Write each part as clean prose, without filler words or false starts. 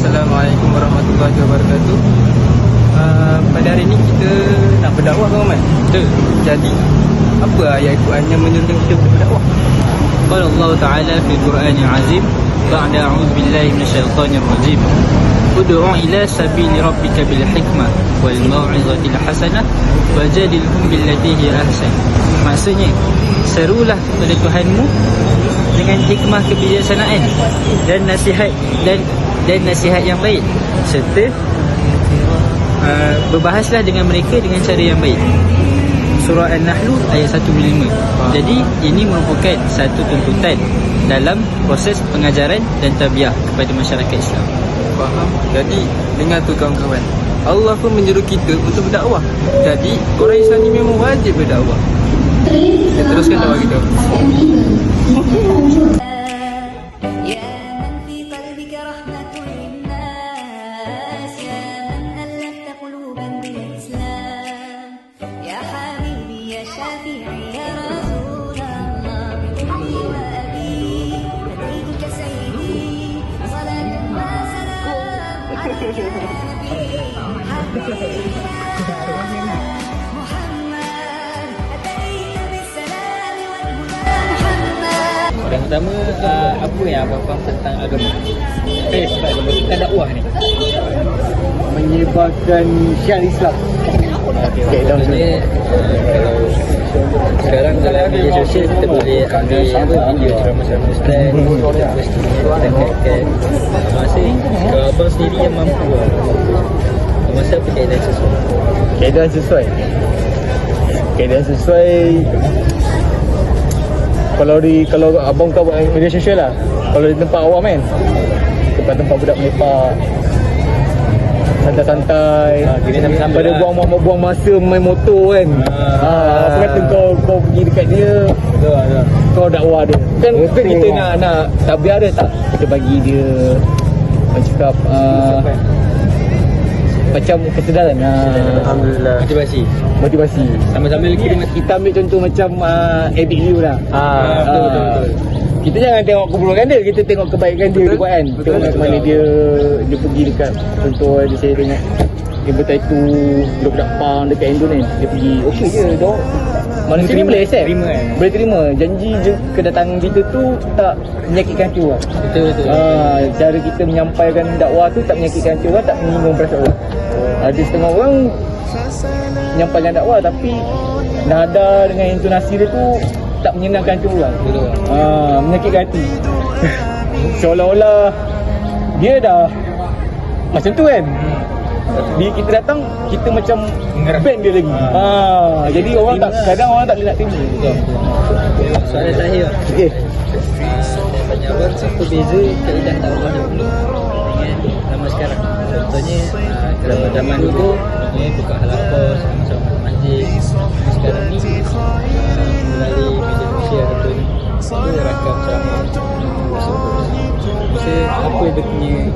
Assalamualaikum warahmatullahi wabarakatuh. Pada hari ini kita nak berdakwah kawan. Betul. Jadi apa ayat Quran yang menyuruh kita untuk berdakwah? Qala Allah Ta'ala fi Qur'anil Azim, ba'da a'udzu billahi minasyaitonir rajim. Ud'u ila sabili rabbika bil hikmah wal mau'izatil hasanah wajadilhum billati hiya ahsan. Maksudnya, serulah kepada Tuhanmu dengan hikmah kebijaksanaan dan nasihat dan nasihat yang baik, serta berbahaslah dengan mereka dengan cara yang baik. Surah An-Nahl ayat 1-5. Jadi ini merupakan satu tuntutan dalam proses pengajaran dan tarbiyah kepada masyarakat Islam. Faham? Jadi dengar tu kawan-kawan, Allah pun menyuruh kita untuk berdakwah. Jadi orang Islam ni memang wajib berdakwah. Kita teruskan dakwah kita. Yang pertama, apa yang abang faham tentang agama? Tentang dakwah ni, menyebarkan syiar Islam. Maksudnya kalau sekarang dalam media sosial kita boleh ambil video ceramah-ceramah Ustaz, dan masa kalau abang sendiri yang mampu masa apa keadaan sesuai? Keadaan sesuai kalau abang kau buat media sosial lah, kalau di tempat awam kan, tempat-tempat budak melepak santai-santai, pada buang masa main motor kan. Apa kata kau pergi dekat dia, kau dakwah dia kan. Kita nak tabiat dia tak, kita bagi dia cakap macam kesedaran. Alhamdulillah. Motivasi. Sama-sama kita ambil contoh macam Eddie Liu lah. Betul. Kita jangan tengok keburukan dia, kita tengok kebaikan dia buat kan. Tengok mana dia pergi dekat, contoh saya tengok dia bertaitu budak-budak pang dekat Indo ni, dia pergi okey je dok. Mana sini boleh accept, boleh terima. Janji je kedatangan kita tu tak menyakitkan hati orang. Betul. Cara kita menyampaikan dakwah tu tak menyakitkan hati orang, tak menyinggung perasaan orang. Ada setengah orang menyampaikan dakwah tapi nada dengan intonasi dia tu tak menyenangkan hati orang. Menyakitkan hati. Seolah-olah dia dah macam tu kan. Bila kita datang, kita macam band dia lagi. Jadi orang tak, kadang orang tak boleh nak terima. Soalan terakhir. Okey. Saya tanya abang, apa beza kaedah dakwah dahulu dengan zaman sekarang? Contohnya zaman dulu buka halaqah sama-sama masjid. Sekarang ni melalui media sosial ataupun dia rakam sama. So apa dia punya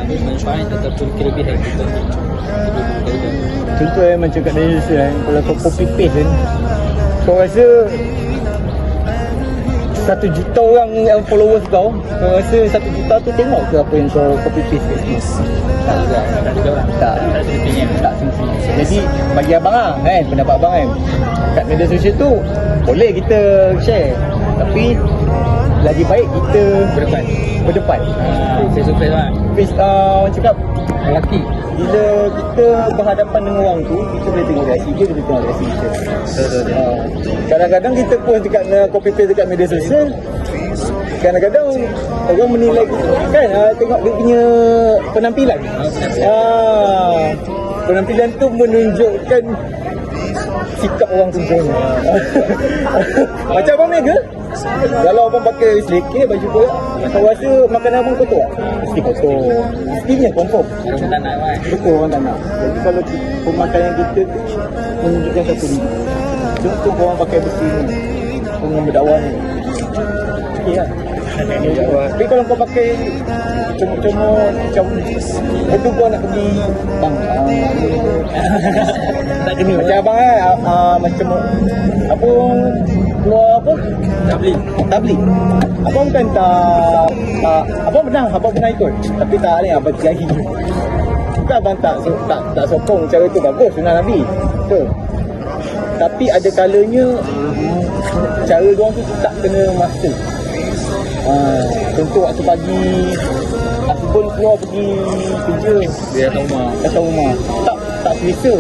manfaat ataupun kelebihan kita ni? Contoh macam kat Malaysia kan, kalau kau copy paste kan, kau rasa 1 juta orang yang followers kau rasa 1 juta tu tengok ke apa yang kau copy paste kat sini? Tak semestinya. Jadi bagi abang lah kan, pendapat abang kan, kat media sosial tu boleh kita share, Tapi lagi baik kita berdepan. Face to face lah. Orang cakap Lelaki. bila kita berhadapan dengan orang tu, kita boleh tengok reaksi dia, kita tengok reaksi kita. Kadang-kadang kita post dekat copy paste dekat media sosial, kadang-kadang orang menilai kita kan, tengok dia punya penampilan. Penampilan tu menunjukkan sikap orang tu macam mana. Macam Abang Mega, kalau abang pakai selekeh baju koyak, abang rasa makanan abang kotor tak? Mesti kotor. Mestinya confirm. Orang tak nak kan. Betul, orang tak nak. Jadi kalau pemakanan kita tu menunjukkan satu diri. Contoh orang pakai besi ni, orang berdakwah ni, okey lah. Tapi kalau kau pakai comot-comot macam betul kau nak pergi bang, tak kena macam abang macam apa keluar apa tabligh abang kan abang pernah ikut, tapi tak ni abang lagi bukan abang tak sokong cara tu, bagus sunnah Nabi betul, tapi ada kalanya cara diorang tu tak kena masa. Contoh waktu pagi aku pun keluar pergi kerja, Dia datang rumah. tak selesa.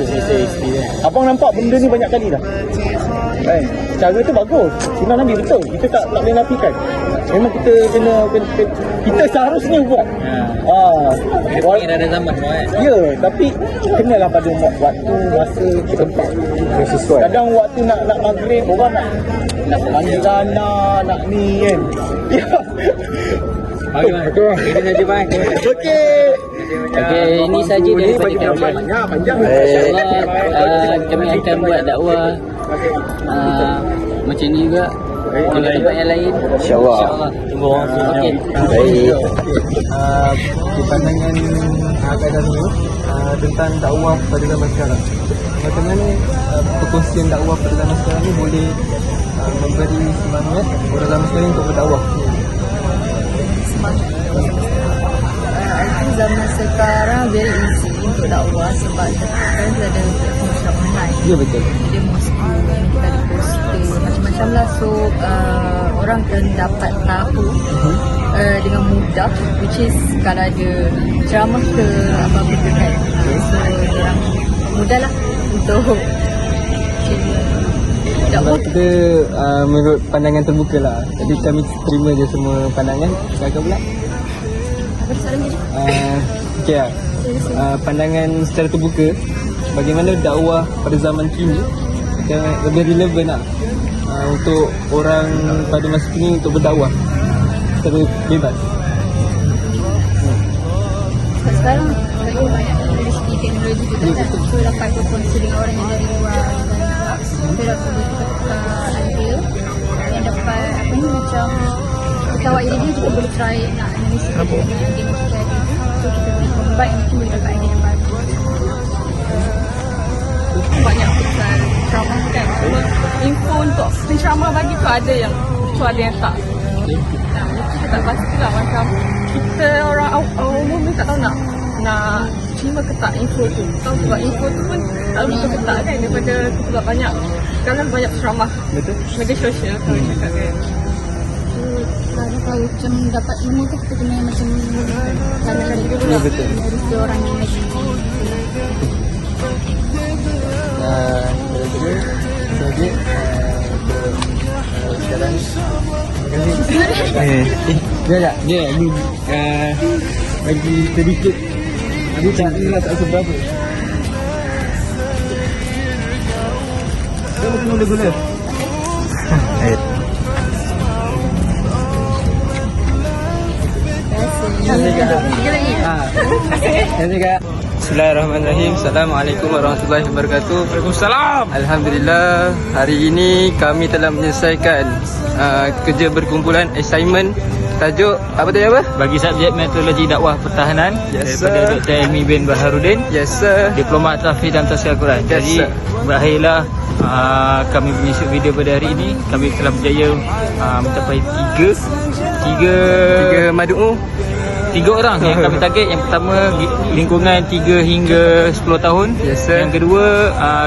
Abang nampak benda ni banyak kali dah kan, cara tu bagus, sunnah Nabi betul, kita tak boleh nafikan. Memang kita kena kita seharusnya buat. Ini dah ada zaman kan. Ya, tapi kenalah pada waktu, masa, tempat yang sesuai. Kadang waktu nak maghrib orang nak panggil anak, nak ni kan. Ya. Betul. Ini saja bang. Okey, ini saja daripada kami. Panjang. InsyaAllah kami akan buat dakwah macam ni juga di tempat yang lain. InsyaAllah. Tunggu orang semua. Okey. Baik. Di pandangan keadaan ni tentang dakwah pada zaman sekarang, macam mana perkongsian dakwah pada zaman sekarang ni boleh memberi semangat orang zaman sekarang untuk berdakwah? Zaman sekarang very easy untuk dakwah sebab sekarang ada platform online. Ya, betul. Ada Moscow, kita ada poster, macam-macam lah. So orang akan dapat tahu dengan mudah, which is kalau ada ceramah ke apa-apa ke kan. So orang mudah lah untuk dakwah. Kita menurut pandangan terbuka lah. Jadi kami terima je semua pandangan. Kakak pula? Apa soalan tadi? Okay lah. Pandangan secara terbuka, bagaimana dakwah pada zaman kini akan lebih relevan lah untuk orang pada masa kini untuk berdakwah secara bebas. Sekarang banyak teknologi juga kan. So dapat berkongsi dengan orang yang dari luar dan kita dapat bertukar idea yang dapat apa ni macam ketawa idea juga boleh try nak analisis dengan idea yang kita ada. So kita boleh combine, mungkin boleh dapat idea yang baru. Banyak pesan ceramah kan, cuma info untuk penceramah bagi tu ada yang tak. Kita tak pastilah macam kita orang umum ni tak tahu nak terima ke tak info tu. Tahu sebab info tu pun tak betul ke tak kan, daripada sebab banyak sekarang banyak ceramah media sosial kalau cakap kan. Kalau tahu macam dapat ilmu tu kita kena macam cari juga pula dari orang yang lagi sekarang Dia ni bagi sedikit. Aku tak ingat tak seberapa. Dia mungkin boleh guna. Bismillahirrahmanirrahim. Assalamualaikum warahmatullahi wabarakatuh. Waalaikumsalam. Alhamdulillah, hari ini kami telah menyelesaikan kerja berkumpulan assignment tajuk apa tadi apa? Bagi subjek metodologi dakwah pertahanan daripada Dr. Elmi bin Baharudin. Yes sir. Diploma Tahfiz dan Tafsir Al-Quran. Yes, Jadi sir. berakhirlah kami punya shoot video pada hari ini. Kami telah berjaya mencapai tiga Tiga mad'u 3 orang yang kami target. Yang pertama lingkungan 3 hingga 10 tahun. Yes, sir. Yang kedua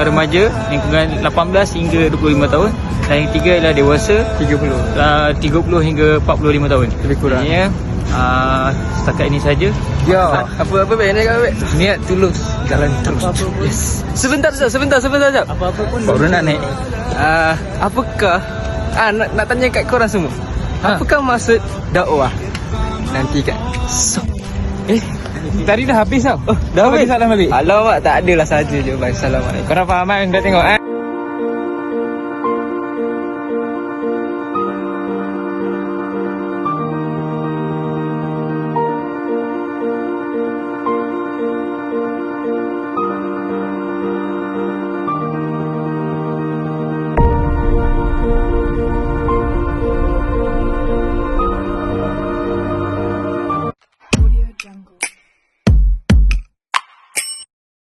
remaja lingkungan 18 hingga 25 tahun. Dan yang ketiga adalah dewasa 30 hingga 45 tahun. Lebih kurang. Ya. Setakat ini saja. Ya, apa baik nak baik. Niat tulus, jalan terus. Yes. Sebentar sekejap. Apa-apa pun baru nak naik. Apakah nak tanya kat korang semua. Apakah maksud dakwah? Nanti kat Tadi dah habis tau. dah habis? Salam balik. Alamak, tak adalah saja je. Bye. Assalamualaikum. Korang faham kan? Dah tengok